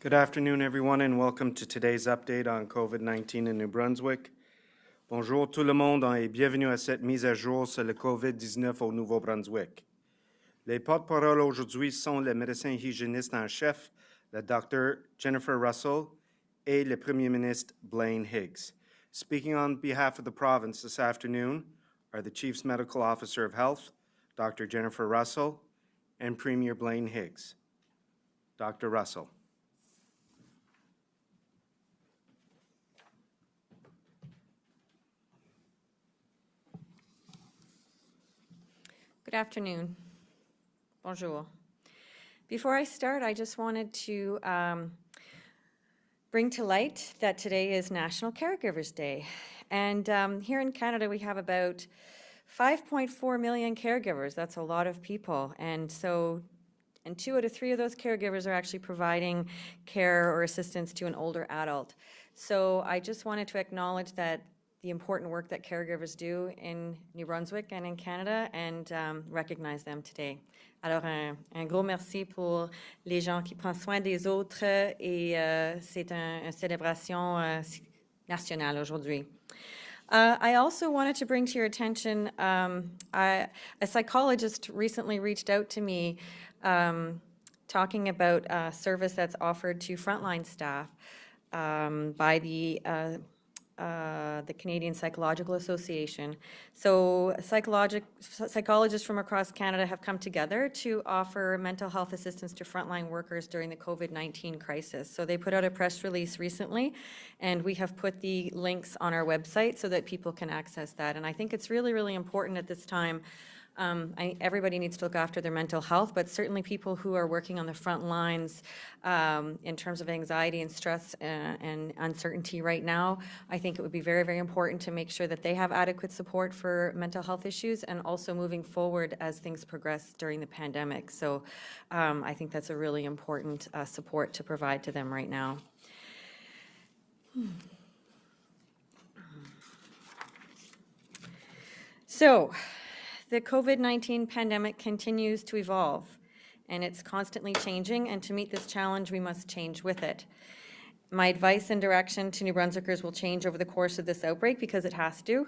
Good afternoon, everyone, and welcome to today's update on COVID-19 in New Brunswick. Bonjour tout le monde et bienvenue à cette mise à jour sur le COVID-19 au Nouveau-Brunswick. Les porte-paroles aujourd'hui sont le médecin hygiéniste en chef, le Dr. Jennifer Russell, et le Premier ministre Blaine Higgs. Speaking on behalf of the province this afternoon are the Chief's Medical Officer of Health, Dr. Jennifer Russell, and Premier Blaine Higgs. Dr. Russell. Good afternoon. Bonjour. Before I start, I just wanted to bring to light that today is National Caregivers Day. And here in Canada, we have about 5.4 million caregivers. That's a lot of people. And 2 out of 3 of those caregivers are actually providing care or assistance to an older adult. So I just wanted to acknowledge that the important work that caregivers do in New Brunswick and in Canada and recognize them today. Alors, un gros merci pour les gens qui prennent soin des autres et c'est une célébration nationale aujourd'hui. I also wanted to bring to your attention, a psychologist recently reached out to me talking about a service that's offered to frontline staff by the Canadian Psychological Association. So psychologists from across Canada have come together to offer mental health assistance to frontline workers during the COVID-19 crisis. So they put out a press release recently, and we have put the links on our website so that people can access that. And I think it's really, really important at this time. Everybody needs to look after their mental health, but certainly people who are working on the front lines in terms of anxiety and stress and uncertainty right now, I think it would be very, very important to make sure that they have adequate support for mental health issues and also moving forward as things progress during the pandemic. So I think that's a really important support to provide to them right now. So, the COVID-19 pandemic continues to evolve, and it's constantly changing, and to meet this challenge, we must change with it. My advice and direction to New Brunswickers will change over the course of this outbreak because it has to.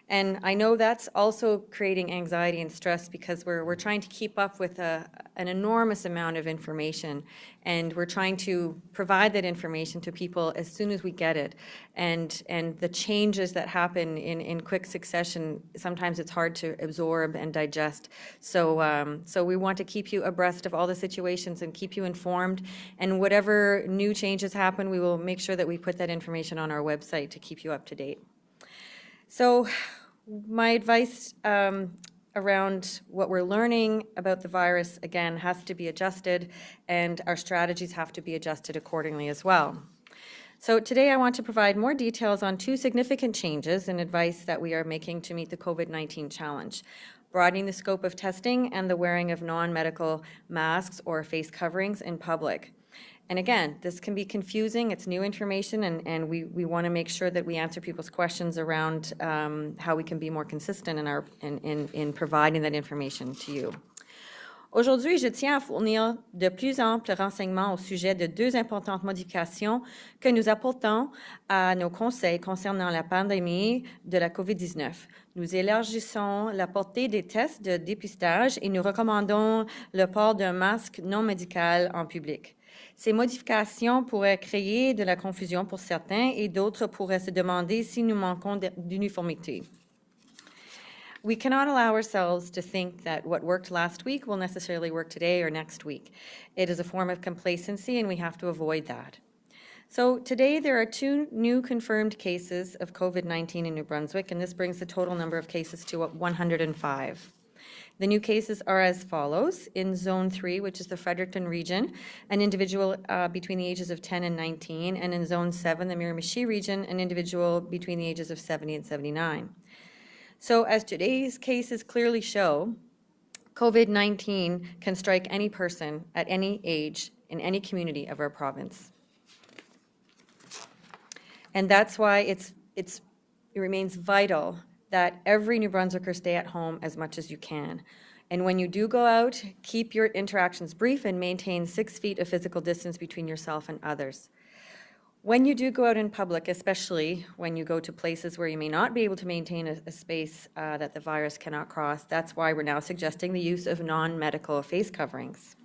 And I know that's also creating anxiety and stress because we're trying to keep up with an enormous amount of information, and we're trying to provide that information to people as soon as we get it. And the changes that happen in quick succession, sometimes it's hard to absorb and digest. So we want to keep you abreast of all the situations and keep you informed. And whatever new changes happen, we will make sure that we put that information on our website to keep you up to date. So my advice around what we're learning about the virus, again, has to be adjusted, and our strategies have to be adjusted accordingly as well. So today I want to provide more details on 2 significant changes and advice that we are making to meet the COVID-19 challenge: broadening the scope of testing and the wearing of non-medical masks or face coverings in public. And again, this can be confusing. It's new information, and we want to make sure that we answer people's questions around how we can be more consistent in providing that information to you. Aujourd'hui, je tiens à fournir de plus amples renseignements au sujet de 2 importantes modifications que nous apportons à nos conseils concernant la pandémie de la COVID-19. Nous élargissons la portée des tests de dépistage et nous recommandons le port d'un masque non médical en public. Ces modifications pourraient créer de la confusion pour certains et d'autres pourraient se demander si nous manquons d'uniformité. We cannot allow ourselves to think that what worked last week will necessarily work today or next week. It is a form of complacency, and we have to avoid that. So today there are 2 new confirmed cases of COVID-19 in New Brunswick, and this brings the total number of cases to 105. The new cases are as follows. In Zone 3, which is the Fredericton region, an individual between the ages of 10 and 19, and in Zone 7, the Miramichi region, an individual between the ages of 70 and 79. So as today's cases clearly show, COVID-19 can strike any person at any age in any community of our province. And that's why it remains vital that every New Brunswicker stay at home as much as you can. And when you do go out, keep your interactions brief and maintain 6 feet of physical distance between yourself and others. When you do go out in public, especially when you go to places where you may not be able to maintain a space that the virus cannot cross, that's why we're now suggesting the use of non-medical face coverings.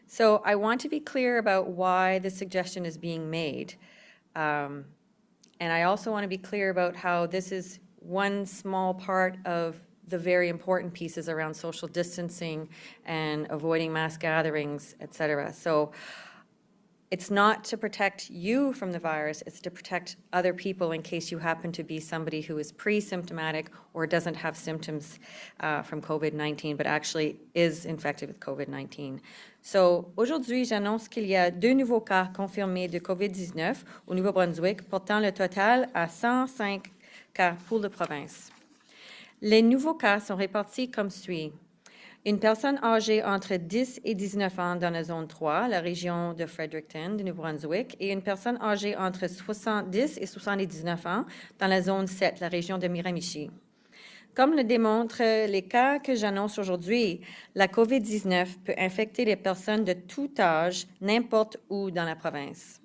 So I want to be clear about why this suggestion is being made. And I also want to be clear about how this is one small part of the very important pieces around social distancing and avoiding mass gatherings, et cetera. So it's not to protect you from the virus, it's to protect other people in case you happen to be somebody who is pre-symptomatic or doesn't have symptoms from COVID-19, but actually is infected with COVID-19. So, aujourd'hui, j'annonce qu'il y a 2 nouveaux cas confirmés de COVID-19 au Nouveau-Brunswick, portant le total à 105 cas pour la province. Les nouveaux cas sont répartis comme suit. Une personne âgée entre 10 et 19 ans dans la zone 3, la région de Fredericton, du Nouveau-Brunswick, et une personne âgée entre 70 et 79 ans dans la zone 7, la région de Miramichi. Comme le démontrent les cas que j'annonce aujourd'hui, la COVID-19 peut infecter les personnes de tout âge, n'importe où dans la province.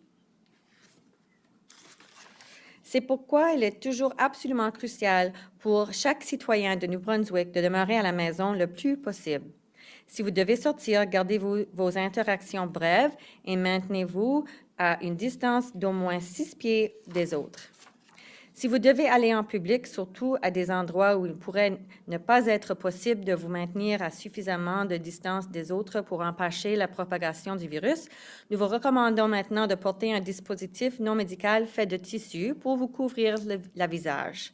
C'est pourquoi il est toujours absolument crucial pour chaque citoyen de New Brunswick de demeurer à la maison le plus possible. Si vous devez sortir, gardez-vous vos interactions brèves et maintenez-vous à une distance d'au moins 6 pieds des autres. Si vous devez aller en public, surtout à des endroits où il pourrait ne pas être possible de vous maintenir à suffisamment de distance des autres pour empêcher la propagation du virus, nous vous recommandons maintenant de porter un dispositif non médical fait de tissu pour vous couvrir le visage.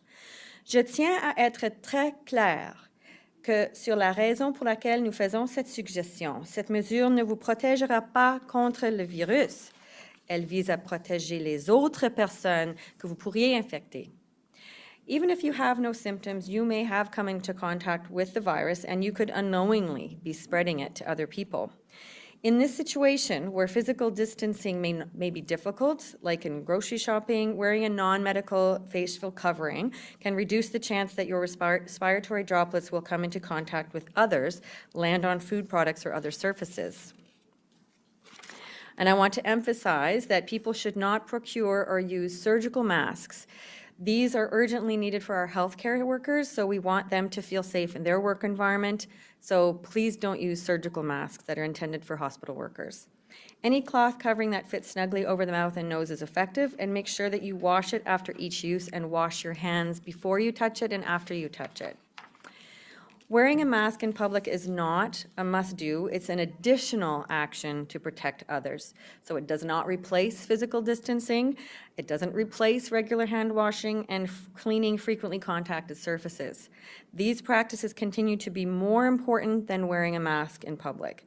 Je tiens à être très clair que sur la raison pour laquelle nous faisons cette suggestion, cette mesure ne vous protégera pas contre le virus. Elle vise à protéger les autres personnes que vous pourriez infecter. Even if you have no symptoms, you may have come into contact with the virus and you could unknowingly be spreading it to other people. In this situation, where physical distancing may be difficult, like in grocery shopping, wearing a non-medical facial covering can reduce the chance that your respiratory droplets will come into contact with others, land on food products or other surfaces. And I want to emphasize that people should not procure or use surgical masks. These are urgently needed for our healthcare workers, so we want them to feel safe in their work environment. So please don't use surgical masks that are intended for hospital workers. Any cloth covering that fits snugly over the mouth and nose is effective, and make sure that you wash it after each use and wash your hands before you touch it and after you touch it. Wearing a mask in public is not a must-do. It's an additional action to protect others. So it does not replace physical distancing. It doesn't replace regular hand washing and cleaning frequently contacted surfaces. These practices continue to be more important than wearing a mask in public.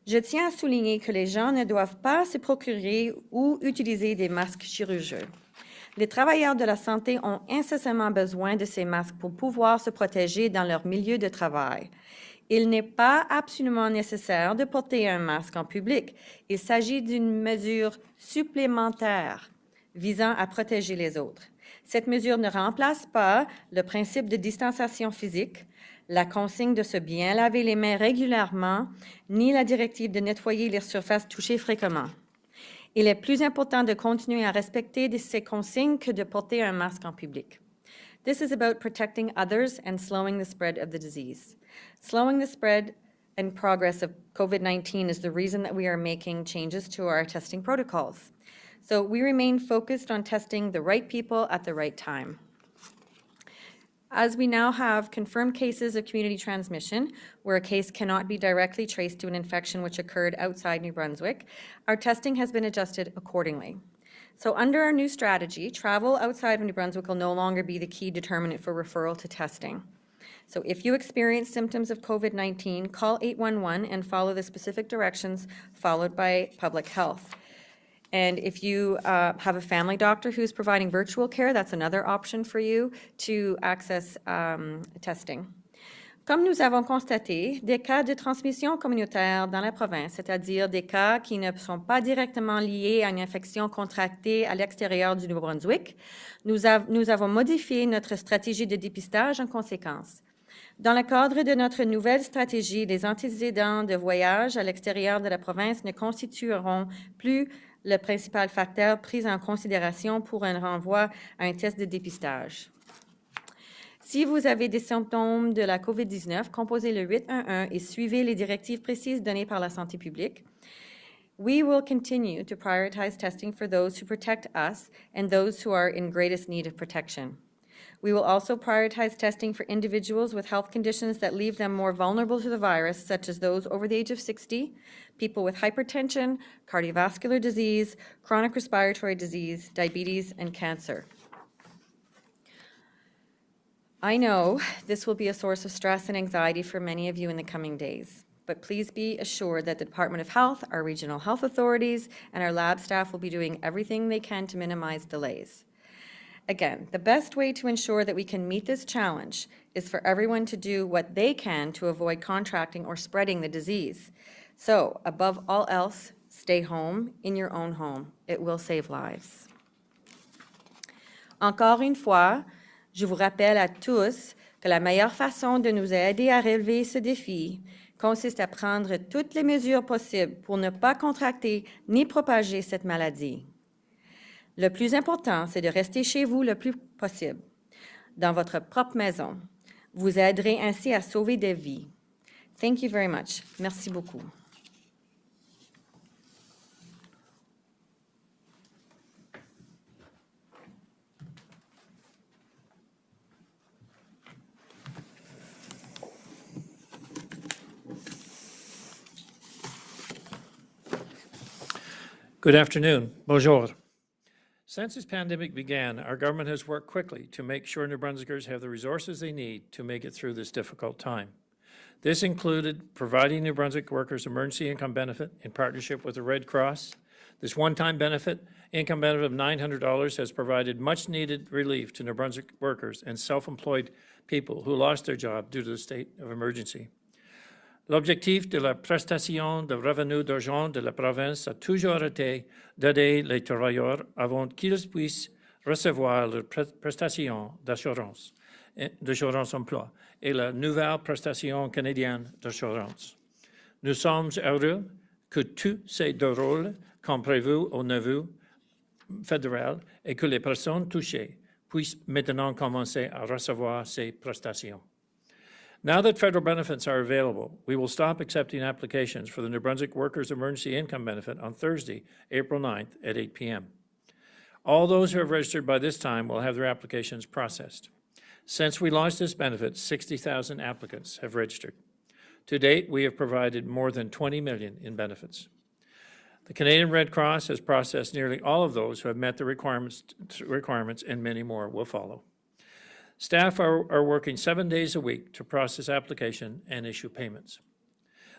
Je tiens à souligner que les gens ne doivent pas se procurer ou utiliser des masques chirurgicaux. Les travailleurs de la santé ont incessamment besoin de ces masques pour pouvoir se protéger dans leur milieu de travail. Il n'est pas absolument nécessaire de porter un masque en public. Il s'agit d'une mesure supplémentaire visant à protéger les autres. Cette mesure ne remplace pas le principe de distanciation physique, la consigne de se bien laver les mains régulièrement, ni la directive de nettoyer les surfaces touchées fréquemment. Il est plus important de continuer à respecter ces consignes que de porter un masque en public. This is about protecting others and slowing the spread of the disease. Slowing the spread and progress of COVID-19 is the reason that we are making changes to our testing protocols. So we remain focused on testing the right people at the right time. As we now have confirmed cases of community transmission, where a case cannot be directly traced to an infection which occurred outside New Brunswick, our testing has been adjusted accordingly. So under our new strategy, travel outside of New Brunswick will no longer be the key determinant for referral to testing. So if you experience symptoms of COVID-19, call 811 and follow the specific directions followed by public health. And if you have a family doctor who's providing virtual care, that's another option for you to access testing. Comme nous avons constaté, des cas de transmission communautaire dans la province, c'est-à-dire des cas qui ne sont pas directement liés à une infection contractée à l'extérieur du Nouveau-Brunswick, nous avons modifié notre stratégie de dépistage en conséquence. Dans le cadre de notre nouvelle stratégie, les antécédents de voyage à l'extérieur de la province ne constitueront plus le principal facteur pris en considération pour un renvoi à un test de dépistage. Si vous avez des symptômes de la COVID-19, composez le 811 et suivez les directives précises données par la santé publique. We will continue to prioritize testing for those who protect us and those who are in greatest need of protection. We will also prioritize testing for individuals with health conditions that leave them more vulnerable to the virus, such as those over the age of 60, people with hypertension, cardiovascular disease, chronic respiratory disease, diabetes, and cancer. I know this will be a source of stress and anxiety for many of you in the coming days, but please be assured that the Department of Health, our regional health authorities, and our lab staff will be doing everything they can to minimize delays. Again, the best way to ensure that we can meet this challenge is for everyone to do what they can to avoid contracting or spreading the disease. So, above all else, stay home in your own home. It will save lives. Encore une fois, je vous rappelle à tous que la meilleure façon de nous aider à relever ce défi consiste à prendre toutes les mesures possibles pour ne pas contracter ni propager cette maladie. Le plus important, c'est de rester chez vous le plus possible, dans votre propre maison. Vous aiderez ainsi à sauver des vies. Thank you very much. Merci beaucoup. Good afternoon. Bonjour. Since this pandemic began, our government has worked quickly to make sure New Brunswickers have the resources they need to make it through this difficult time. This included providing New Brunswick workers emergency income benefit in partnership with the Red Cross. This one-time income benefit of $900 has provided much-needed relief to New Brunswick workers and self-employed people who lost their job due to the state of emergency. L'objectif de la prestation de revenus d'argent de la province a toujours été d'aider les travailleurs avant qu'ils puissent recevoir leur prestation d'assurance emploi et la nouvelle prestation canadienne d'assurance. Nous sommes heureux que tout se déroule comme prévu au niveau fédéral et que les personnes touchées puissent maintenant commencer à recevoir ces prestations. Now that federal benefits are available, we will stop accepting applications for the New Brunswick Workers Emergency Income Benefit on Thursday, April 9th at 8 p.m. All those who have registered by this time will have their applications processed. Since we launched this benefit, 60,000 applicants have registered. To date, we have provided more than $20 million in benefits. The Canadian Red Cross has processed nearly all of those who have met the requirements, and many more will follow. Staff are working 7 days a week to process application and issue payments.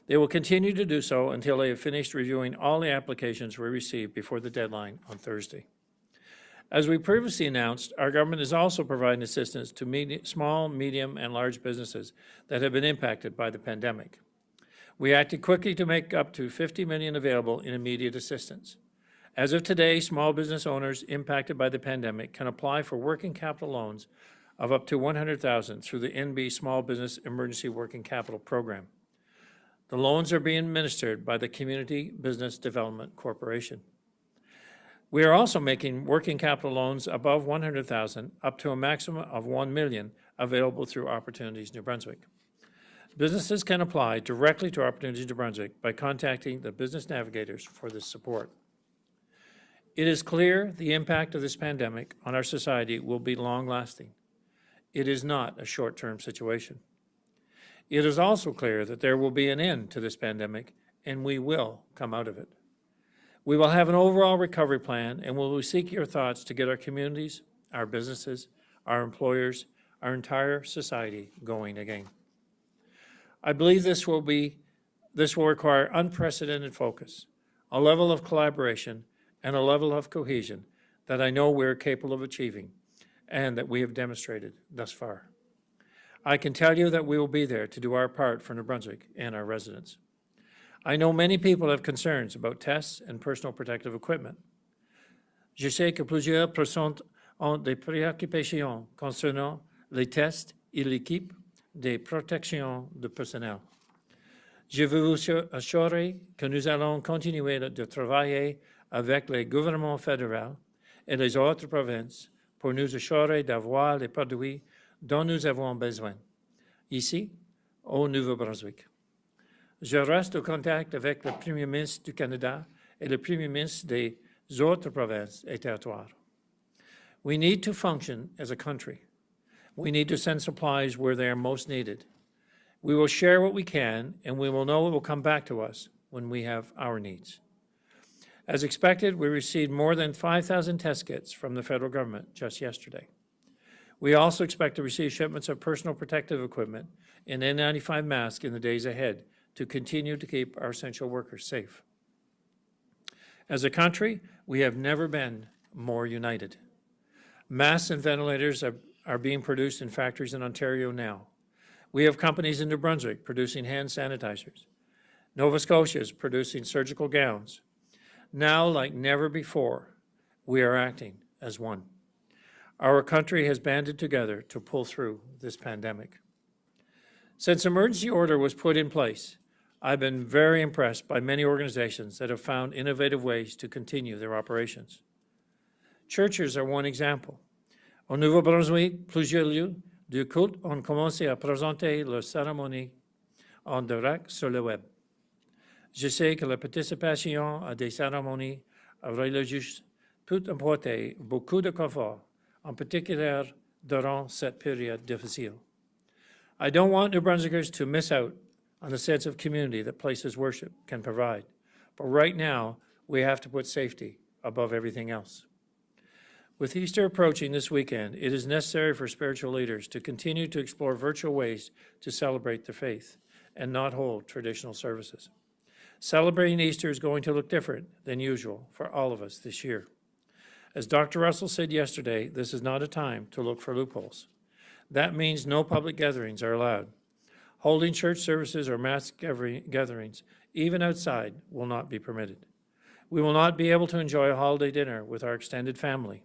They will continue to do so until they have finished reviewing all the applications we received before the deadline on Thursday. As we previously announced, our government is also providing assistance to small, medium, and large businesses that have been impacted by the pandemic. We acted quickly to make up to $50 million available in immediate assistance. As of today, small business owners impacted by the pandemic can apply for working capital loans of up to $100,000 through the NB Small Business Emergency Working Capital Program. The loans are being administered by the Community Business Development Corporation. We are also making working capital loans above $100,000 up to a maximum of $1 million available through Opportunities New Brunswick. Businesses can apply directly to Opportunities New Brunswick by contacting the business navigators for this support. It is clear the impact of this pandemic on our society will be long-lasting. It is not a short-term situation. It is also clear that there will be an end to this pandemic, and we will come out of it. We will have an overall recovery plan, and we will seek your thoughts to get our communities, our businesses, our employers, our entire society going again. I believe this will require unprecedented focus, a level of collaboration, and a level of cohesion that I know we're capable of achieving and that we have demonstrated thus far. I can tell you that we will be there to do our part for New Brunswick and our residents. I know many people have concerns about tests and personal protective equipment. Je sais que plusieurs personnes ont des préoccupations concernant les tests et l'équipe de protection de personnel. Je veux vous assurer que nous allons continuer de travailler avec le gouvernement fédéral et les autres provinces pour nous assurer d'avoir les produits dont nous avons besoin, ici, au Nouveau-Brunswick. Je reste en contact avec le Premier ministre du Canada et le Premier ministre des autres provinces et territoires. We need to function as a country. We need to send supplies where they are most needed. We will share what we can, and we will know it will come back to us when we have our needs. As expected, we received more than 5,000 test kits from the federal government just yesterday. We also expect to receive shipments of personal protective equipment and N95 masks in the days ahead to continue to keep our essential workers safe. As a country, we have never been more united. Masks and ventilators are being produced in factories in Ontario now. We have companies in New Brunswick producing hand sanitizers. Nova Scotia is producing surgical gowns. Now, like never before, we are acting as one. Our country has banded together to pull through this pandemic. Since emergency order was put in place, I've been very impressed by many organizations that have found innovative ways to continue their operations. Churches are one example. Au Nouveau-Brunswick, plusieurs lieux de culte ont commencé à présenter leurs cérémonies en direct sur le web. Je sais que la participation à des cérémonies religieuses peut apporter beaucoup de confort, en particulier durant cette période difficile. I don't want New Brunswickers to miss out on the sense of community that places worship can provide. But right now, we have to put safety above everything else. With Easter approaching this weekend, it is necessary for spiritual leaders to continue to explore virtual ways to celebrate their faith and not hold traditional services. Celebrating Easter is going to look different than usual for all of us this year. As Dr. Russell said yesterday, this is not a time to look for loopholes. That means no public gatherings are allowed. Holding church services or mass gatherings, even outside, will not be permitted. We will not be able to enjoy a holiday dinner with our extended family.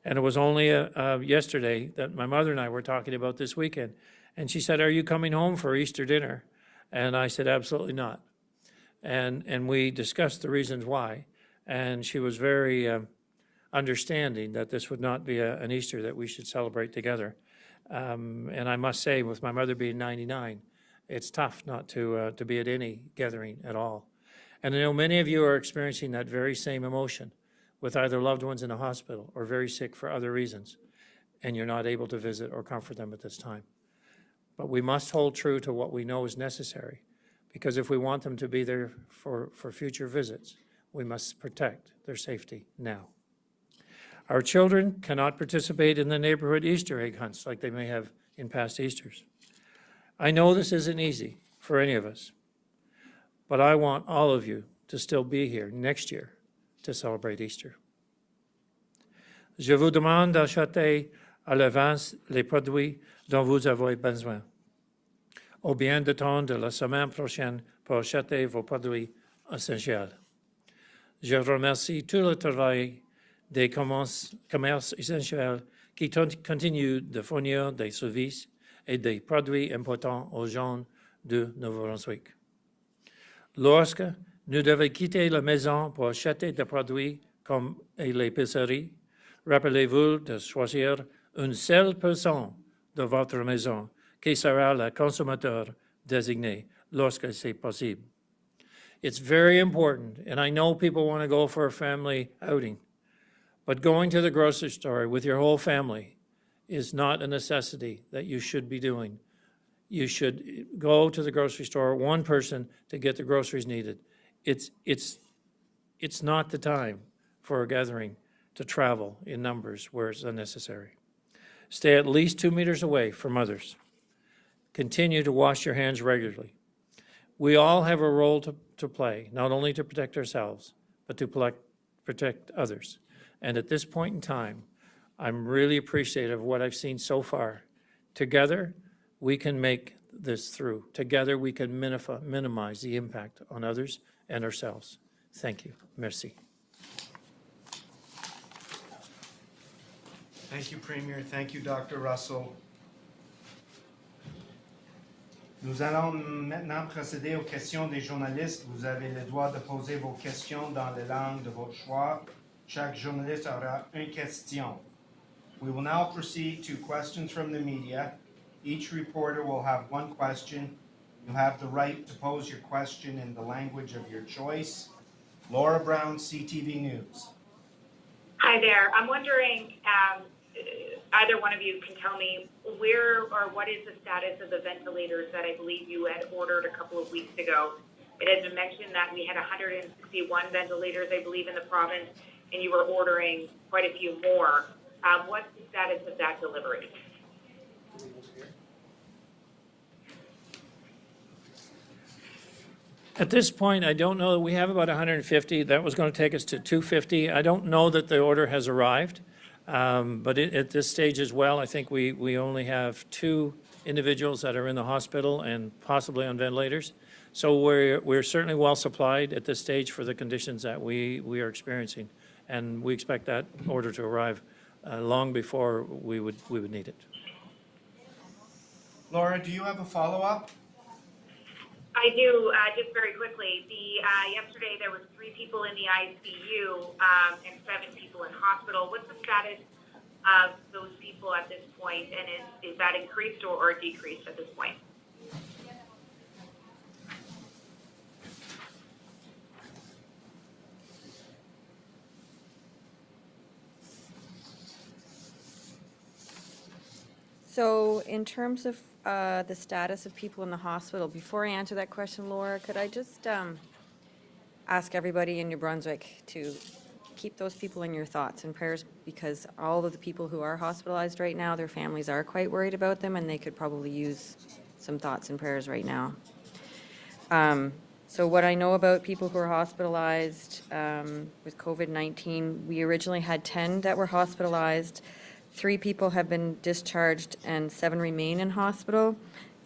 And it was only yesterday that my mother and I were talking about this weekend, and she said, "Are you coming home for Easter dinner?" And I said, "Absolutely not." And we discussed the reasons why, and she was very understanding that this would not be an Easter that we should celebrate together. And I must say, with my mother being 99, it's tough not to be at any gathering at all. And I know many of you are experiencing that very same emotion with either loved ones in a hospital or very sick for other reasons, and you're not able to visit or comfort them at this time. But we must hold true to what we know is necessary, because if we want them to be there for future visits, we must protect their safety now. Our children cannot participate in the neighborhood Easter egg hunts like they may have in past Easters. I know this isn't easy for any of us, but I want all of you to still be here next year to celebrate Easter. Je vous demande d'acheter à l'avance les produits dont vous avez besoin, ou bien d'attendre la semaine prochaine pour acheter vos produits essentiels. Je remercie tout le travail des commerces essentiels qui continuent de fournir des services et des produits importants aux gens de Nouveau-Brunswick. Lorsque nous devons quitter la maison pour acheter des produits comme l'épicerie, rappelez-vous de choisir une seule personne de votre maison qui sera le consommateur désigné lorsque c'est possible. It's very important, and I know people want to go for a family outing, but going to the grocery store with your whole family is not a necessity that you should be doing. You should go to the grocery store, one person, to get the groceries needed. It's not the time for a gathering to travel in numbers where it's unnecessary. Stay at least 2 meters away from others. Continue to wash your hands regularly. We all have a role to play, not only to protect ourselves, but to protect others. And at this point in time, I'm really appreciative of what I've seen so far. Together, we can make this through. Together, we can minimize the impact on others and ourselves. Thank you. Merci. Thank you, Premier. Thank you, Dr. Russell. Nous allons maintenant procéder aux questions des journalistes. Vous avez le droit de poser vos questions dans les langues de votre choix. Chaque journaliste aura une question. We will now proceed to questions from the media. Each reporter will have one question. You have the right to pose your question in the language of your choice. Laura Brown, CTV News. Hi there. I'm wondering, either one of you can tell me where or what is the status of the ventilators that I believe you had ordered a couple of weeks ago. It has been mentioned that we had 161 ventilators, I believe, in the province, and you were ordering quite a few more. What's the status of that delivery? At this point, I don't know. We have about 150. That was going to take us to 250. I don't know that the order has arrived, but at this stage as well, I think we only have 2 individuals that are in the hospital and possibly on ventilators. So we're certainly well supplied at this stage for the conditions that we are experiencing, and we expect that order to arrive long before we would need it. Laura, do you have a follow-up? I do, just very quickly. Yesterday there was 3 people in the ICU and 7 people in hospital. What's the status of those people at this point, and is that increased or decreased at this point? So in terms of the status of people in the hospital, before I answer that question, Laura, could I just ask everybody in New Brunswick to keep those people in your thoughts and prayers, because all of the people who are hospitalized right now, their families are quite worried about them, and they could probably use some thoughts and prayers right now. So what I know about people who are hospitalized with COVID-19, we originally had 10 that were hospitalized. 3 people have been discharged and 7 remain in hospital,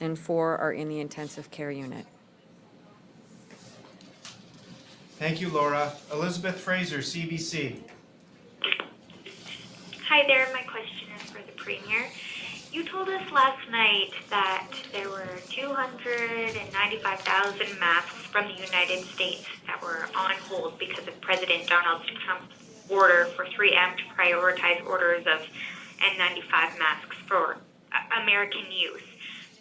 and 4 are in the intensive care unit. Thank you, Laura. Elizabeth Fraser, CBC. Hi there, my question is for the Premier. You told us last night that there were 295,000 masks from the United States that were on hold because of President Donald Trump's order for 3M to prioritize orders of N95 masks for American use.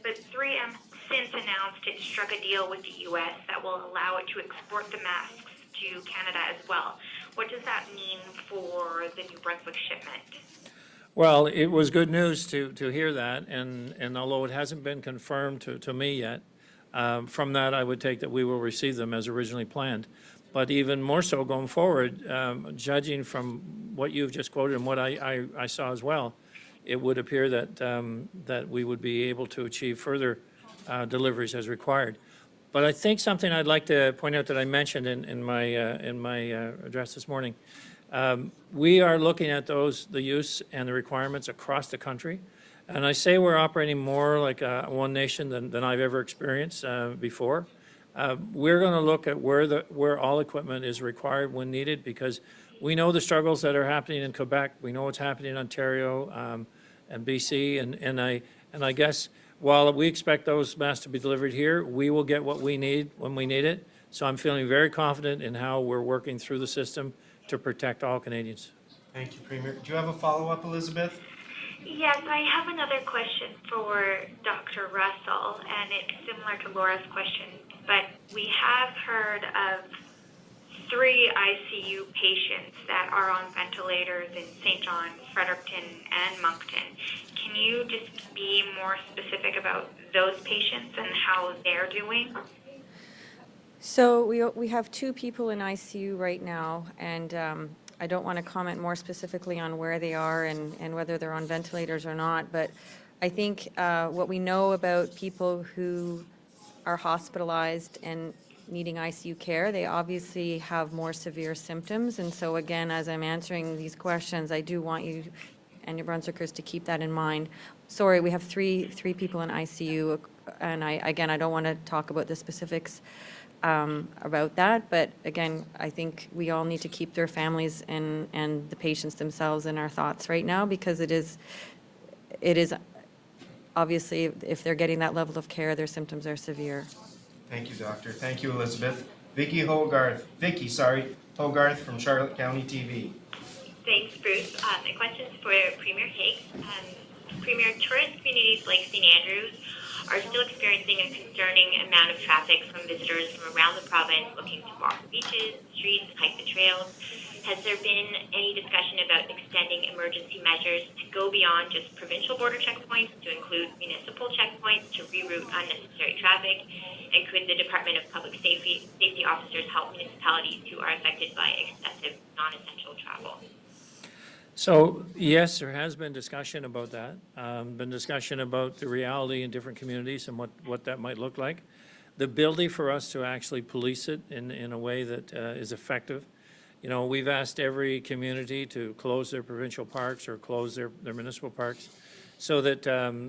But 3M since announced it struck a deal with the U.S. that will allow it to export the masks to Canada as well. What does that mean for the New Brunswick shipment? Well, it was good news to hear that, and although it hasn't been confirmed to me yet, from that I would take that we will receive them as originally planned. But even more so going forward, judging from what you've just quoted and what I saw as well, it would appear that we would be able to achieve further deliveries as required. But I think something I'd like to point out that I mentioned in my address this morning, we are looking at the use and the requirements across the country. And I say we're operating more like one nation than I've ever experienced before. We're going to look at where all equipment is required when needed, because we know the struggles that are happening in Quebec. We know what's happening in Ontario and BC, and I guess while we expect those masks to be delivered here, we will get what we need when we need it. So I'm feeling very confident in how we're working through the system to protect all Canadians. Thank you, Premier. Do you have a follow-up, Elizabeth? Yes, I have another question for Dr. Russell, and it's similar to Laura's question, but we have heard of 3 ICU patients that are on ventilators in St. John, Fredericton, and Moncton. Can you just be more specific about those patients and how they're doing? So we have 2 people in ICU right now, and I don't want to comment more specifically on where they are and whether they're on ventilators or not, but I think what we know about people who are hospitalized and needing ICU care, they obviously have more severe symptoms. And so again, as I'm answering these questions, I do want you and New Brunswickers to keep that in mind. Sorry, we have three people in ICU, and I don't want to talk about the specifics about that, but again, I think we all need to keep their families and the patients themselves in our thoughts right now, because it is obviously, if they're getting that level of care, their symptoms are severe. Thank you, Doctor. Thank you, Elizabeth. Vicky Hogarth from Charlotte County TV. Thanks, Bruce. My question is for Premier Higgs. Premier, tourist communities like St. Andrews are still experiencing a concerning amount of traffic from visitors from around the province looking to walk the beaches, streets, and hike the trails. Has there been any discussion about extending emergency measures to go beyond just provincial border checkpoints to include municipal checkpoints to reroute unnecessary traffic? And could the Department of Public Safety officers help municipalities who are affected by excessive non-essential travel? So, yes, there has been discussion about that, been discussion about the reality in different communities and what that might look like. The ability for us to actually police it in a way that is effective. You know, we've asked every community to close their provincial parks or close their municipal parks so that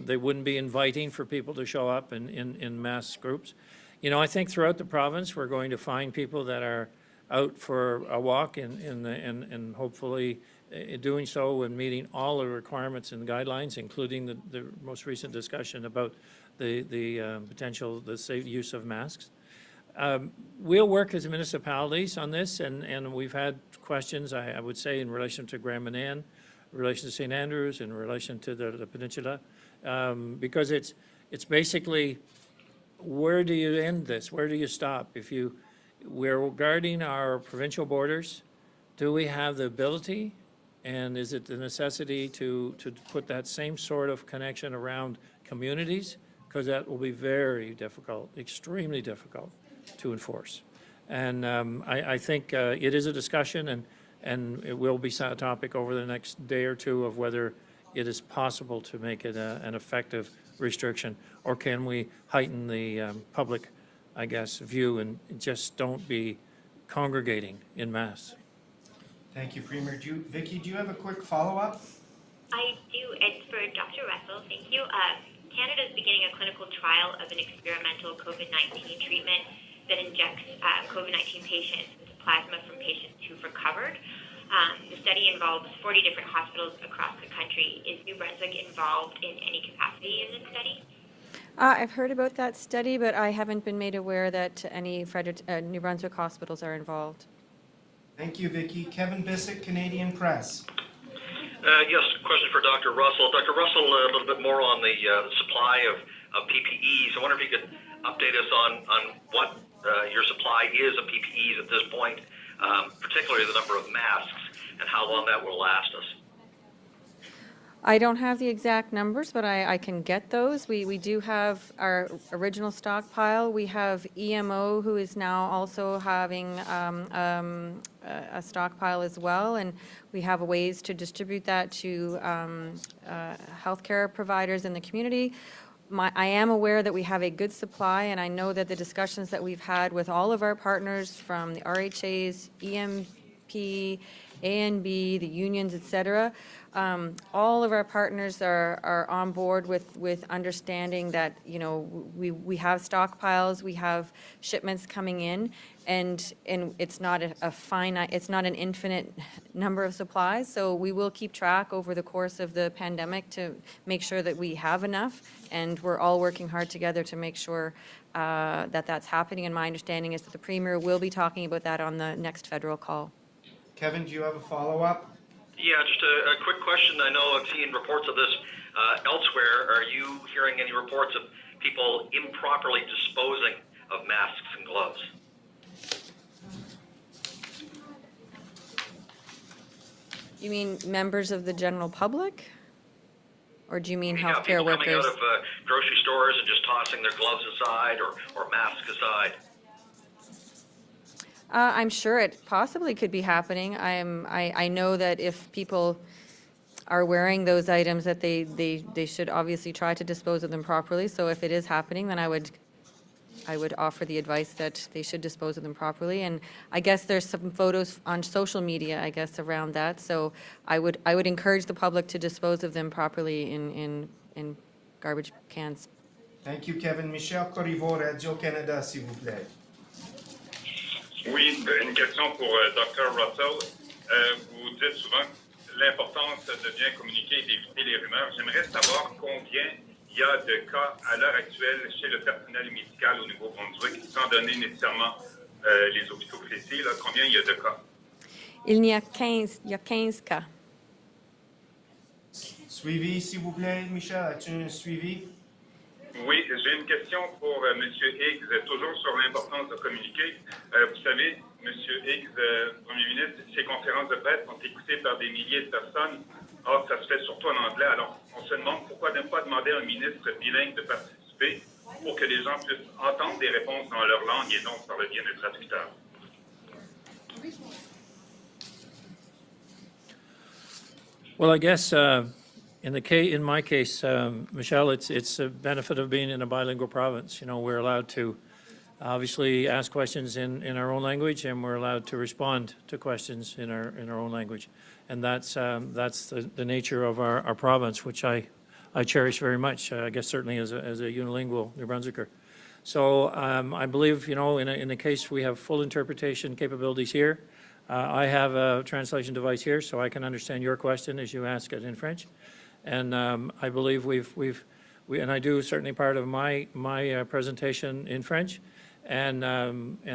they wouldn't be inviting for people to show up in mass groups. You know, I think throughout the province we're going to find people that are out for a walk and hopefully doing so and meeting all the requirements and guidelines, including the most recent discussion about the safe use of masks. We'll work as municipalities on this, and we've had questions, I would say, in relation to Grand Manan, in relation to St. Andrews, in relation to the peninsula, because it's basically, where do you end this? Where do you stop? We're guarding our provincial borders. Do we have the ability, and is it the necessity to put that same sort of connection around communities? Because that will be very difficult, extremely difficult to enforce. And I think it is a discussion, and it will be a topic over the next day or two of whether it is possible to make it an effective restriction, or can we heighten the public, I guess, view and just don't be congregating in mass. Thank you, Premier. Vicky, do you have a quick follow-up? I do. It's for Dr. Russell. Thank you. Canada is beginning a clinical trial of an experimental COVID-19 treatment that injects COVID-19 patients with plasma from patients who've recovered. The study involves 40 different hospitals across the country. Is New Brunswick involved in any capacity in this study? I've heard about that study, but I haven't been made aware that any New Brunswick hospitals are involved. Thank you, Vicky. Kevin Bissick, Canadian Press. Yes, question for Dr. Russell. Dr. Russell, a little bit more on the supply of PPEs. I wonder if you could update us on what your supply is of PPEs at this point, particularly the number of masks and how long that will last us. I don't have the exact numbers, but I can get those. We do have our original stockpile. We have EMO, who is now also having a stockpile as well, and we have ways to distribute that to healthcare providers in the community. I am aware that we have a good supply, and I know that the discussions that we've had with all of our partners from the RHAs, EMP, A&B, the unions, et cetera, all of our partners are on board with understanding that, you know, we have stockpiles, we have shipments coming in, and it's not it's not an infinite number of supplies. So we will keep track over the course of the pandemic to make sure that we have enough, and we're all working hard together to make sure that that's happening. And my understanding is that the Premier will be talking about that on the next federal call. Kevin, do you have a follow-up? Yeah, just a quick question. I know I've seen reports of this elsewhere. Are you hearing any reports of people improperly disposing of masks and gloves? You mean members of the general public? Or do you mean healthcare people workers? Coming out of grocery stores and just tossing their gloves aside or masks aside. I'm sure it possibly could be happening. I know that if people are wearing those items, that they should obviously try to dispose of them properly. So if it is happening, then I would offer the advice that they should dispose of them properly. And I guess there's some photos on social media, I guess, around that. So I would encourage the public to dispose of them properly in in garbage cans. Thank you, Kevin. Michel Corriveau, Radio-Canada, s'il vous plaît. Oui, une question pour Dr. Russell. Vous dites souvent l'importance de bien communiquer et d'éviter les rumeurs. J'aimerais savoir combien il y a de cas à l'heure actuelle chez le personnel médical au Nouveau-Brunswick, sans donner nécessairement les hôpitaux précis. Là, combien il y a de cas? Il y a 15 cas. Suivi, s'il vous plaît, Michel. As-tu un suivi? Oui, j'ai une question pour M. Higgs, toujours sur l'importance de communiquer. Vous savez, M. Higgs, Premier ministre, ces conférences de presse sont écoutées par des milliers de personnes. Or, ça se fait surtout en anglais. Alors, on se demande pourquoi ne pas demander à un ministre bilingue de participer pour que les gens puissent entendre des réponses dans leur langue et non par le biais d'un traducteur. Well, I guess in my case, Michelle, it's a benefit of being in a bilingual province. You know, we're allowed to obviously ask questions in our own language, and we're allowed to respond to questions in our own language, and that's the nature of our province, which I cherish very much. I guess certainly as a unilingual New Brunswicker. So I believe, you know, in the case we have full interpretation capabilities here. I have a translation device here, so I can understand your question as you ask it in French. And I believe and I do certainly part of my presentation in French, and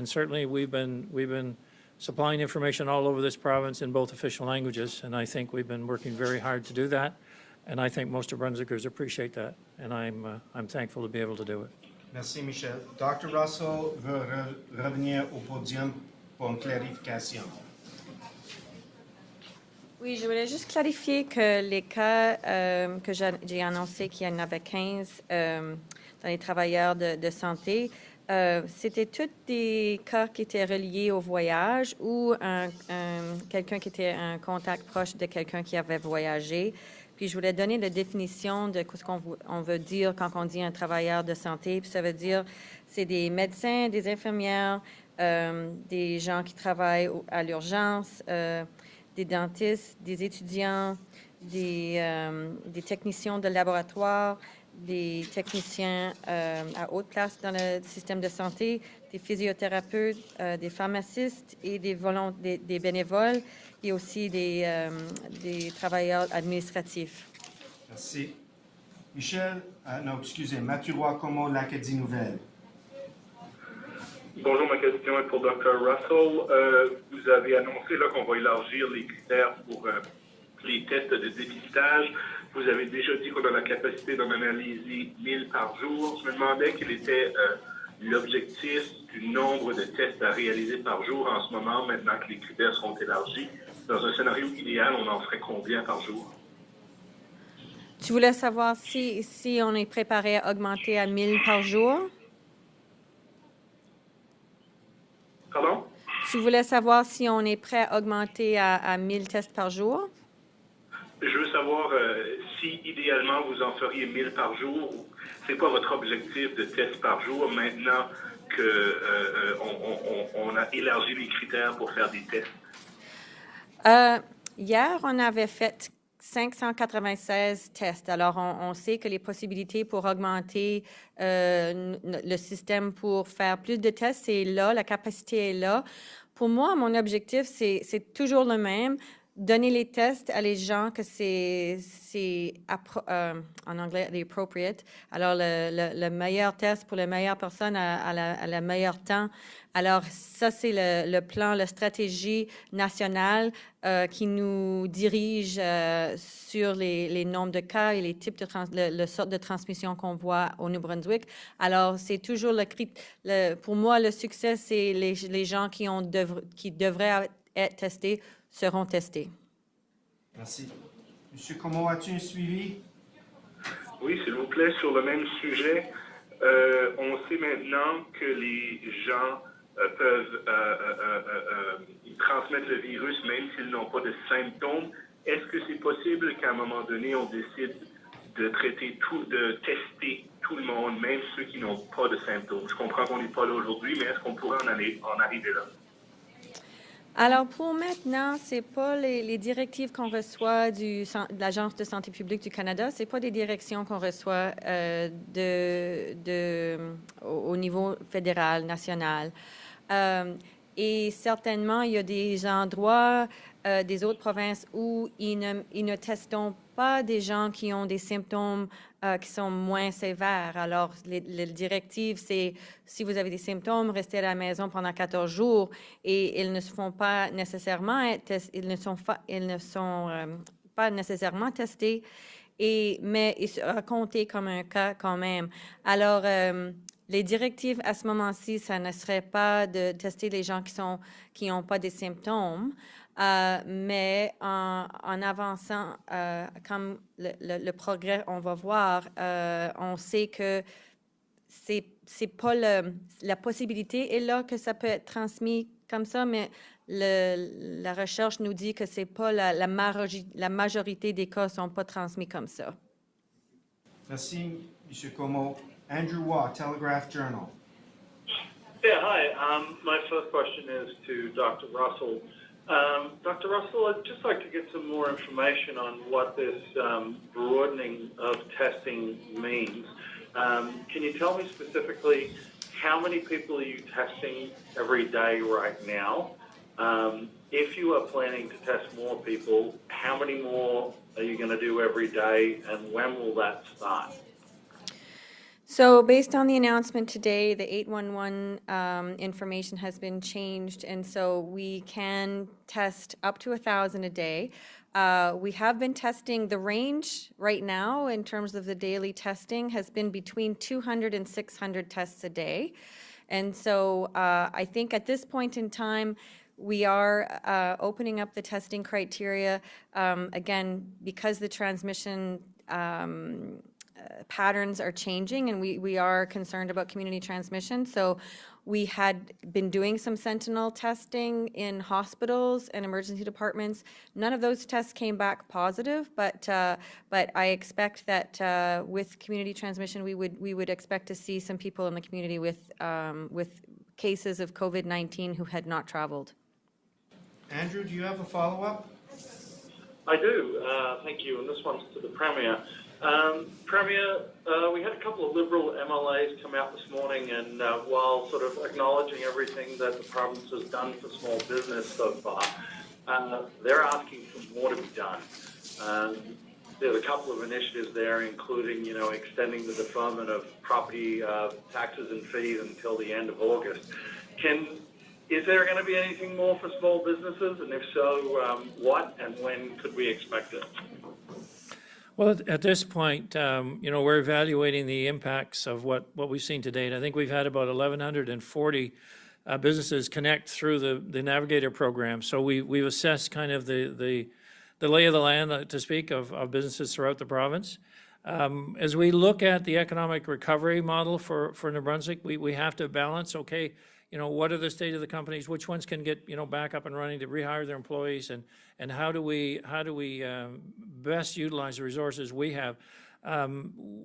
certainly we've been supplying information all over this province in both official languages, and I think we've been working very hard to do that, and I think most of Brunswickers appreciate that, and I'm thankful to be able to do it. Merci, Michel. Dr. Russell veut revenir au podium pour une clarification. Oui, je voulais juste clarifier que les cas que j'ai annoncé qu'il y en avait 15 dans les travailleurs de santé, c'était tous des cas qui étaient reliés au voyage ou quelqu'un qui était un contact proche de quelqu'un qui avait voyagé. Puis je voulais donner la définition de ce qu'on veut dire quand on dit un travailleur de santé. Puis ça veut dire, c'est des médecins, des infirmières, des gens qui travaillent à l'urgence, des dentistes, des étudiants, des techniciens de laboratoire, des techniciens à haute place dans le système de santé, des physiothérapeutes, des pharmacistes et des bénévoles et aussi des travailleurs administratifs. Merci. Michel, non, excusez, Mathieu Roy-Como, l'Acadie Nouvelle. Bonjour, ma question est pour Dr. Russell. Vous avez annoncé qu'on va élargir les critères pour les tests de dépistage. Vous avez déjà dit qu'on a la capacité d'en analyser 1000 par jour. Je me demandais quel était l'objectif du nombre de tests à réaliser par jour en ce moment, maintenant que les critères seront élargis. Dans un scénario idéal, on en ferait combien par jour? Tu voulais savoir si on est préparé à augmenter à 1000 par jour? Pardon? Tu voulais savoir si on est prêt à augmenter à 1000 tests par jour? Je veux savoir si, idéalement, vous en feriez 1000 par jour. C'est quoi votre objectif de tests par jour maintenant qu'on a élargi les critères pour faire des tests? Hier, on avait fait 596 tests. Alors, on sait que les possibilités pour augmenter le système pour faire plus de tests, c'est là, la capacité est là. Pour moi, mon objectif, c'est toujours le même. Donner les tests à les gens que c'est en anglais, the appropriate. Alors, le meilleur test pour la meilleure personne à la meilleur temps. Alors, ça, c'est le plan, la stratégie nationale qui nous dirige sur les nombres de cas et les types de sorte de transmission qu'on voit au New-Brunswick. Alors, c'est toujours pour moi, le succès, c'est les gens qui devraient être testés seront testés. Merci. Monsieur Como, as-tu un suivi? Oui, s'il vous plaît, sur le même sujet. On sait maintenant que les gens peuvent transmettre le virus même s'ils n'ont pas de symptômes. Est-ce que c'est possible qu'à un moment donné, on décide de tester tout le monde, même ceux qui n'ont pas de symptômes? Je comprends qu'on n'est pas là aujourd'hui, mais est-ce qu'on pourrait en arriver là? Alors, pour maintenant, c'est pas les directives qu'on reçoit de l'Agence de santé publique du Canada, c'est pas des directions qu'on reçoit au niveau fédéral, national. Et certainement, il y a des endroits des autres provinces où ils ne testent pas des gens qui ont des symptômes qui sont moins sévères. Alors, les directives, c'est si vous avez des symptômes, restez à la maison pendant 14 jours et ils ne se font pas nécessairement, ils ne sont pas nécessairement testés, mais ils seront comptés comme un cas quand même. Alors, les directives à ce moment-ci, ça ne serait pas de tester les gens qui n'ont pas des symptômes, mais en avançant, comme le progrès, on va voir, on sait que c'est pas la possibilité est là que ça peut être transmis comme ça, mais la recherche nous dit que c'est pas la majorité des cas sont pas transmis comme ça. Merci, M. Como. Andrew Waugh, Telegraph Journal. Yeah, hi. My first question is to Dr. Russell. Dr. Russell, I'd just like to get some more information on what this broadening of testing means. Can you tell me specifically how many people are you testing every day right now? If you are planning to test more people, how many more are you going to do every day, and when will that start? So based on the announcement today, the 811 information has been changed, and so we can test up to 1,000 a day. We have been testing. The range right now in terms of the daily testing has been between 200 and 600 tests a day. And so I think at this point in time, we are opening up the testing criteria, again, because the transmission patterns are changing, and we are concerned about community transmission. So we had been doing some sentinel testing in hospitals and emergency departments. None of those tests came back positive, but I expect that with community transmission, we would expect to see some people in the community with cases of COVID-19 who had not traveled. Andrew, do you have a follow-up? I do. Thank you. And this one's to the Premier. Premier, we had a couple of Liberal MLAs come out this morning, and while sort of acknowledging everything that the province has done for small business so far, they're asking for more to be done. There's a couple of initiatives there, including, extending the deferment of property taxes and fees until the end of August. Is there going to be anything more for small businesses? And if so, what and when could we expect it? Well, at this point, we're evaluating the impacts of what we've seen to date. I think we've had about 1,140 businesses connect through the Navigator program. So we've assessed kind of the lay of the land, to speak, of businesses throughout the province. As we look at the economic recovery model for New Brunswick, we have to balance, what are the state of the companies? Which ones can get back up and running to rehire their employees, and how do we best utilize the resources we have?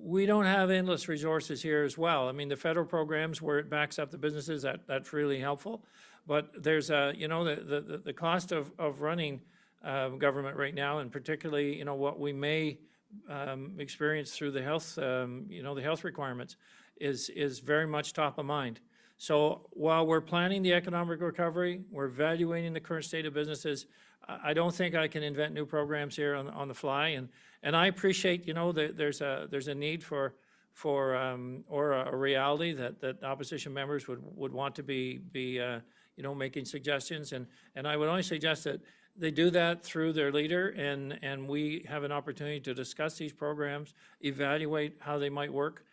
We don't have endless resources here as well. I mean, the federal programs where it backs up the businesses, that's really helpful. But there's the cost of running government right now, and particularly what we may experience through the health the health requirements is very much top of mind. So while we're planning the economic recovery, we're evaluating the current state of businesses. I don't think I can invent new programs here on the fly, and I appreciate that there's a need for or a reality that opposition members would want to be making suggestions, and I would only suggest that they do that through their leader, and we have an opportunity to discuss these programs, evaluate how they might work.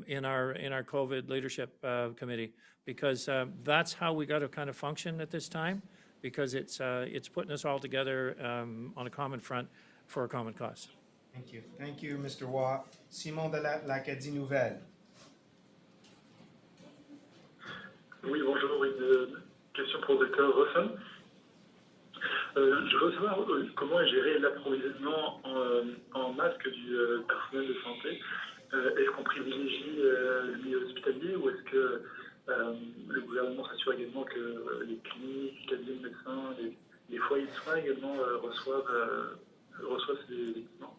In our COVID leadership committee, because that's how we got to kind of function at this time, because it's putting us all together on a common front for a common cause. Thank you, Mr. Waugh. Simon de l'Acadie Nouvelle. Oui, bonjour. Une question pour le Dr. Russell. Je veux savoir comment est géré l'approvisionnement en masques du personnel de santé. Est-ce qu'on privilégie le milieu hospitalier, ou est-ce que le gouvernement finalement s'assurer également que les cliniques, les cabinets de médecins, les foyers de soins également reçoivent ces équipements.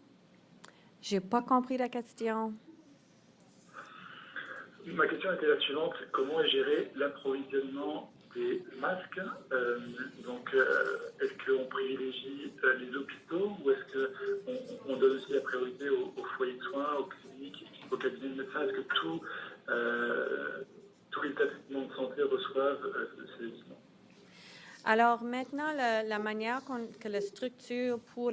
J'ai pas compris la question. Ma question était la suivante, comment est géré l'approvisionnement des masques? Est-ce qu'on privilégie les hôpitaux ou est-ce qu'on donne aussi la priorité aux foyers de soins, aux cliniques, aux cabinets de médecins? Est-ce que tous les établissements de santé reçoivent ces équipements? Alors maintenant, la manière que la structure pour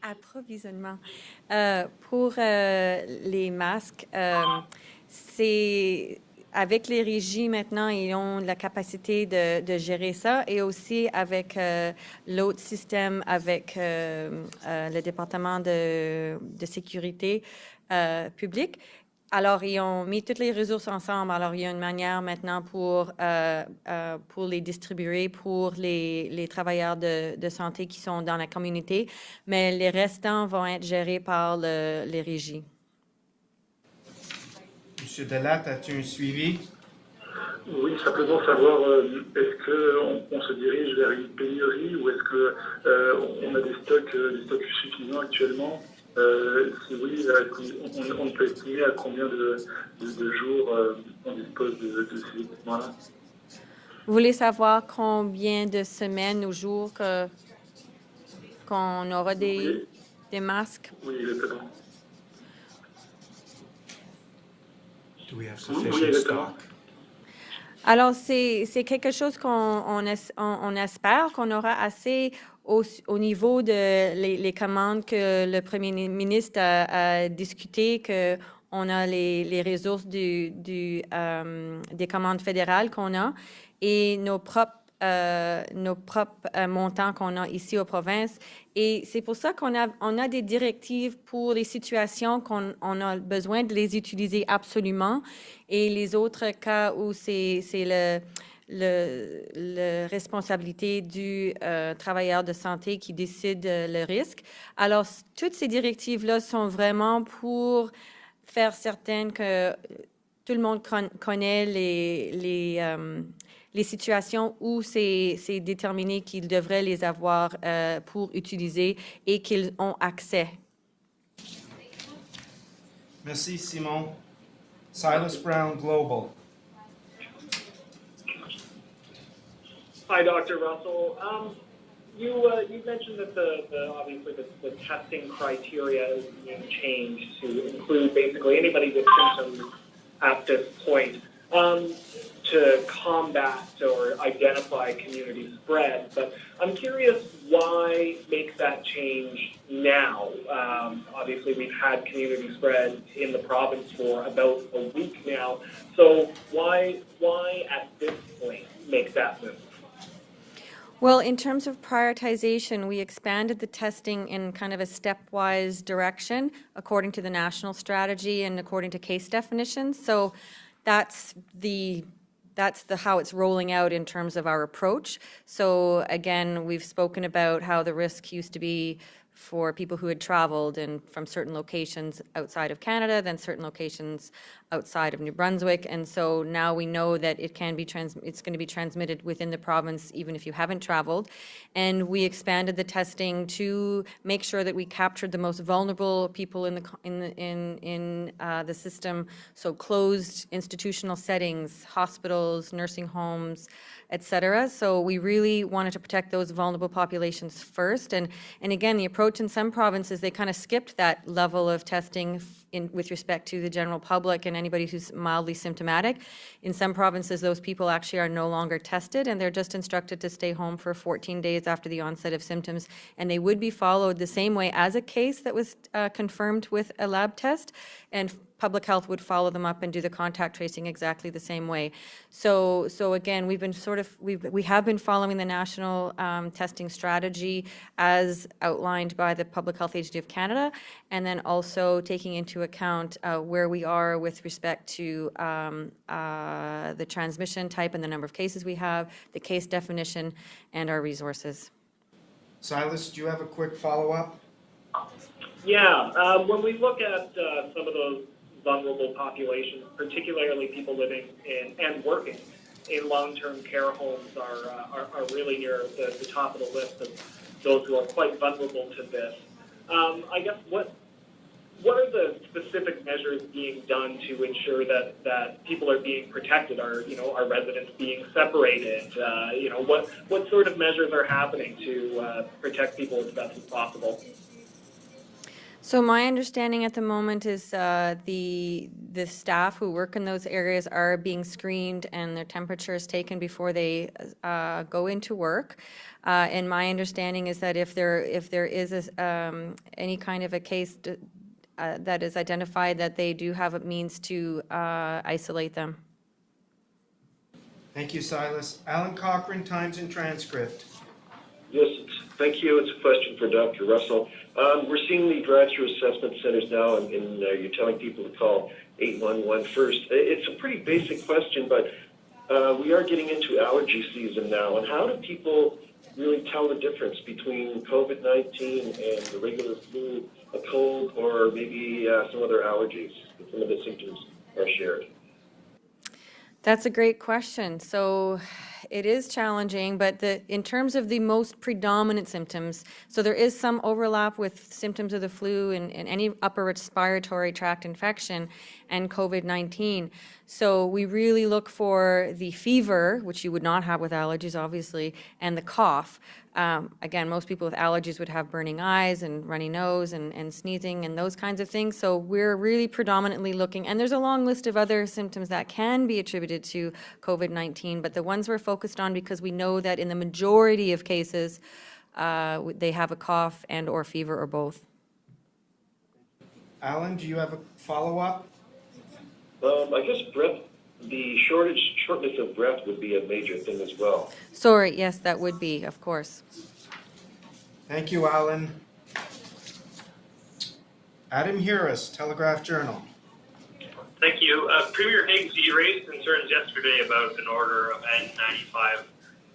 approvisionnement pour les masques, c'est avec les régies maintenant, ils ont la capacité de gérer ça et aussi avec l'autre système, avec le département de sécurité publique. Alors, ils ont mis toutes les ressources ensemble. Alors, il y a une manière maintenant pour les distribuer pour les travailleurs de santé qui sont dans la communauté, mais les restants vont être gérés par les régies. Monsieur Delatte, as-tu un suivi? Oui, simplement savoir, est-ce qu'on se dirige vers une pénurie ou est-ce qu'on a des stocks suffisants actuellement? Si oui, on peut estimer à combien de jours on dispose de ces équipements-là? Vous voulez savoir combien de semaines ou jours qu'on aura des masques? Oui, exactement. Do we have sufficient stock? Alors, c'est quelque chose qu'on espère qu'on aura assez au niveau de les commandes que le premier ministre a discuté, qu'on a les ressources des commandes fédérales qu'on a et nos propres montants qu'on a ici aux provinces. Et c'est pour ça qu'on a des directives pour les situations qu'on a besoin de les utiliser absolument. Et les autres cas où c'est la responsabilité du travailleur de santé qui décide le risque. Alors, toutes ces directives-là sont vraiment pour faire certaines que tout le monde connaît les situations où c'est déterminé qu'ils devraient les avoir pour utiliser et qu'ils ont accès. Merci, Simon. Silas Brown, Global. Hi, Dr. Russell. You mentioned that obviously the testing criteria is being changed to include basically anybody with symptoms at this point to combat or identify community spread. But I'm curious why make that change now? Obviously, we've had community spread in the province for about a week now. So why at this point make that move? Well, in terms of prioritization, we expanded the testing in kind of a stepwise direction according to the national strategy and according to case definitions. So that's how it's rolling out in terms of our approach. So again, we've spoken about how the risk used to be for people who had traveled and from certain locations outside of Canada, then certain locations outside of New Brunswick. And so now we know that it's going to be transmitted within the province even if you haven't traveled. And we expanded the testing to make sure that we captured the most vulnerable people in the system. So closed institutional settings, hospitals, nursing homes, etc. So we really wanted to protect those vulnerable populations first. And again, the approach in some provinces, they kind of skipped that level of testing with respect to the general public and anybody who's mildly symptomatic. In some provinces, those people actually are no longer tested and they're just instructed to stay home for 14 days after the onset of symptoms. And they would be followed the same way as a case that was confirmed with a lab test, and public health would follow them up and do the contact tracing exactly the same way. So again, we have been following the national testing strategy as outlined by the Public Health Agency of Canada, and then also taking into account where we are with respect to the transmission type and the number of cases we have, the case definition, and our resources. Silas, do you have a quick follow-up? Yeah, when we look at some of those vulnerable populations, particularly people living in and working in long-term care homes, are really near the top of the list of those who are quite vulnerable to this. I guess what are the specific measures being done to ensure that people are being protected? Are residents being separated? What sort of measures are happening to protect people as best as possible? So my understanding at the moment is the staff who work in those areas are being screened and their temperature is taken before they go into work. And my understanding is that if there is any kind of a case that is identified, that they do have a means to isolate them. Thank you, Silas. Alan Cochrane, Times and Transcript. Yes, thank you. It's a question for Dr. Russell. We're seeing the drive-through assessment centers now, and you're telling people to call 811 first. It's a pretty basic question, but we are getting into allergy season now, and how do people really tell the difference between COVID-19 and the regular flu, a cold, or maybe some other allergies? Some of the symptoms are shared. That's a great question. So it is challenging, but in terms of the most predominant symptoms, so there is some overlap with symptoms of the flu and any upper respiratory tract infection and COVID-19. So we really look for the fever, which you would not have with allergies, obviously, and the cough. Again, most people with allergies would have burning eyes and runny nose and sneezing and those kinds of things. So we're really predominantly looking, and there's a long list of other symptoms that can be attributed to COVID-19, but the ones we're focused on because we know that in the majority of cases, they have a cough and or fever or both. Alan, do you have a follow-up? I guess the shortness of breath would be a major thing as well. Sorry, yes, that would be, of course. Thank you, Alan. Adam Harris, Telegraph Journal. Thank you. Premier Higgs, you raised concerns yesterday about an order of N95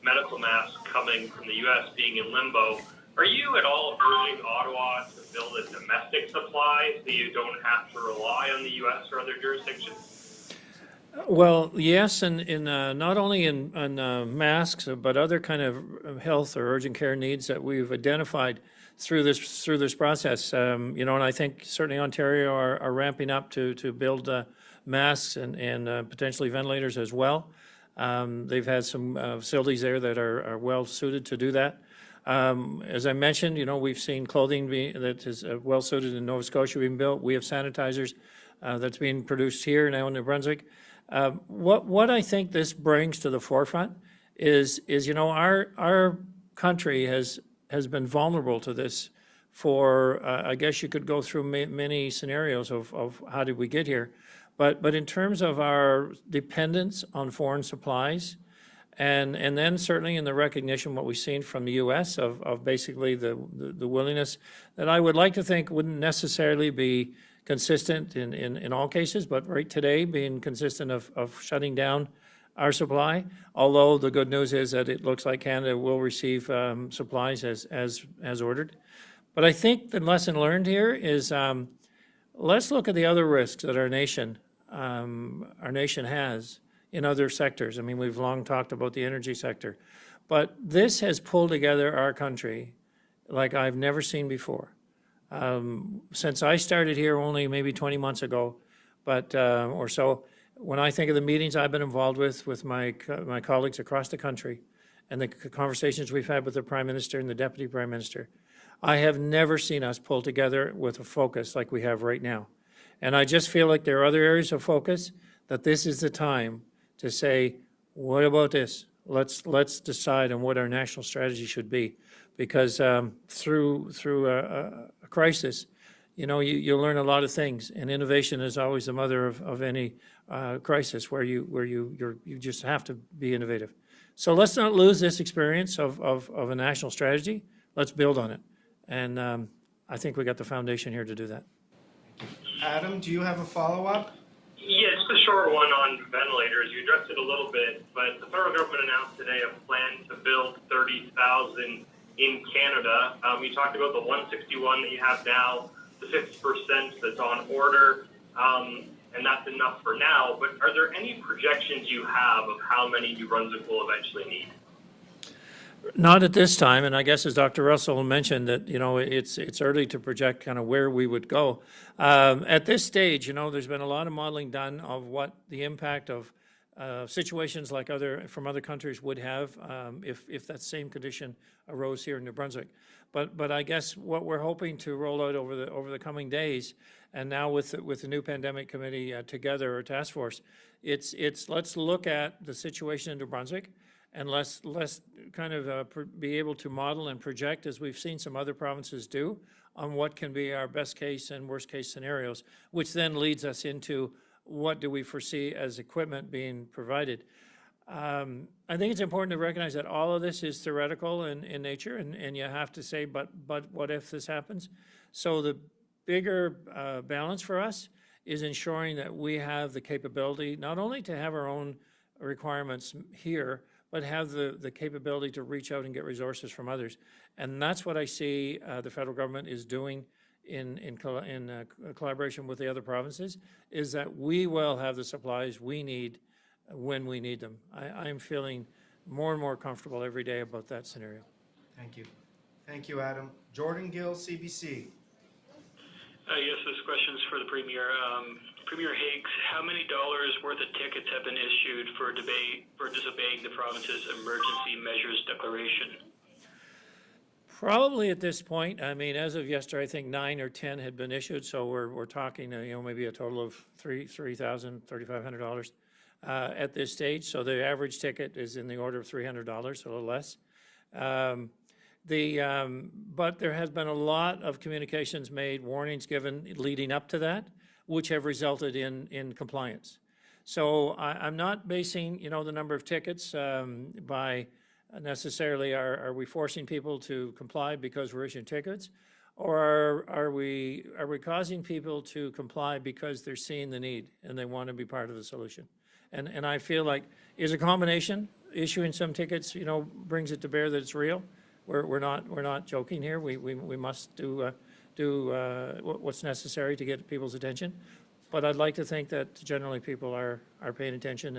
medical masks coming from the U.S. being in limbo. Are you at all urging Ottawa to build a domestic supply so you don't have to rely on the U.S. or other jurisdictions? Well, yes, and not only in masks, but other kind of health or urgent care needs that we've identified through this process. And I think certainly Ontario are ramping up to build masks and potentially ventilators as well. They've had some facilities there that are well suited to do that. As I mentioned, we've seen clothing that is well suited in Nova Scotia being built. We have sanitizers that's being produced here now in New Brunswick. What I think this brings to the forefront is our country has been vulnerable to this for I guess you could go through many scenarios of how did we get here, but in terms of our dependence on foreign supplies, and then certainly in the recognition what we've seen from the U.S. of basically the willingness that I would like to think wouldn't necessarily be consistent in all cases, but right today being consistent of shutting down our supply, although the good news is that it looks like Canada will receive supplies as ordered. But I think the lesson learned here is let's look at the other risks that our nation has in other sectors. I mean, we've long talked about the energy sector, but this has pulled together our country like I've never seen before. Since I started here only maybe 20 months ago, but or so, when I think of the meetings I've been involved with my colleagues across the country and the conversations we've had with the Prime Minister and the Deputy Prime Minister, I have never seen us pull together with a focus like we have right now. And I just feel like there are other areas of focus that this is the time to say, what about this? Let's decide on what our national strategy should be. Because through a crisis, you learn a lot of things, and innovation is always the mother of any crisis where you just have to be innovative. So let's not lose this experience of a national strategy. Let's build on it, and I think we got the foundation here to do that. Adam, do you have a follow-up? Yeah, just a short one on ventilators. You addressed it a little bit, but the federal government announced today a plan to build 30,000 in Canada. You talked about the 161 that you have now, the 50% that's on order. and that's enough for now. But are there any projections you have of how many New Brunswick will eventually need? Not at this time, and I guess as Dr. Russell mentioned that, it's early to project kind of where we would go. At this stage, there's been a lot of modeling done of what the impact of situations like from other countries would have if that same condition arose here in New Brunswick. But I guess what we're hoping to roll out over the coming days, and now with the new pandemic committee together, or task force, it's let's look at the situation in New Brunswick, and let's kind of be able to model and project, as we've seen some other provinces do, on what can be our best case and worst case scenarios, which then leads us into what do we foresee as equipment being provided. I think it's important to recognize that all of this is theoretical in nature, and you have to say, but what if this happens? So the bigger balance for us is ensuring that we have the capability not only to have our own requirements here, but have the capability to reach out and get resources from others. And that's what I see the federal government is doing in collaboration with the other provinces, is that we will have the supplies we need when we need them. I'm feeling more and more comfortable every day about that scenario. Thank you. Thank you, Adam. Jordan Gill, CBC. Yes, this question is for the Premier. Premier Higgs, how many dollars worth of tickets have been issued for disobeying the province's emergency measures declaration? Probably at this point, I mean, as of yesterday, I think 9 or 10 had been issued, so we're talking, maybe a total of $3,500 at this stage. So the average ticket is in the order of $300, a little less. But there has been a lot of communications made, warnings given leading up to that, which have resulted in compliance. So I'm not basing, the number of tickets by necessarily are we forcing people to comply because we're issuing tickets, or are we causing people to comply because they're seeing the need and they want to be part of the solution? And I feel like is a combination. Issuing some tickets, brings it to bear that it's real. We're not joking here. We must do what's necessary to get people's attention. But I'd like to think that generally people are paying attention,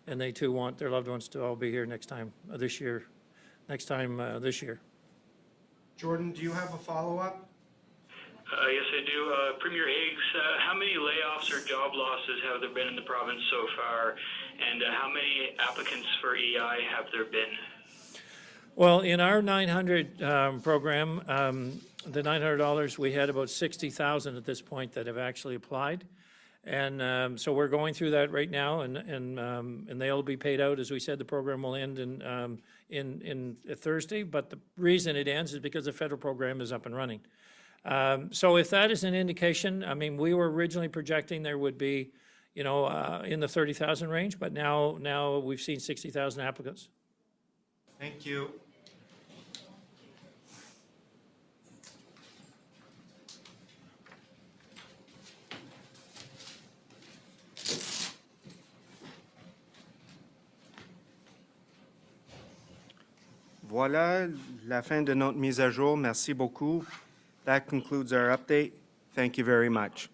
and they too want their loved ones to all be here next time this year. Jordan, do you have a follow-up? Yes, I do. Premier Higgs, how many layoffs or job losses have there been in the province so far, and how many applicants for EI have there been? Well, in our 900 program, the $900, we had about 60,000 at this point that have actually applied. And so we're going through that right now, and they'll be paid out. As we said, the program will end in Thursday, but the reason it ends is because the federal program is up and running. So if that is an indication, I mean, we were originally projecting there would be, in the 30,000 range, but now we've seen 60,000 applicants. Thank you. Voilà la fin de notre mise à jour. Merci beaucoup. That concludes our update. Thank you very much.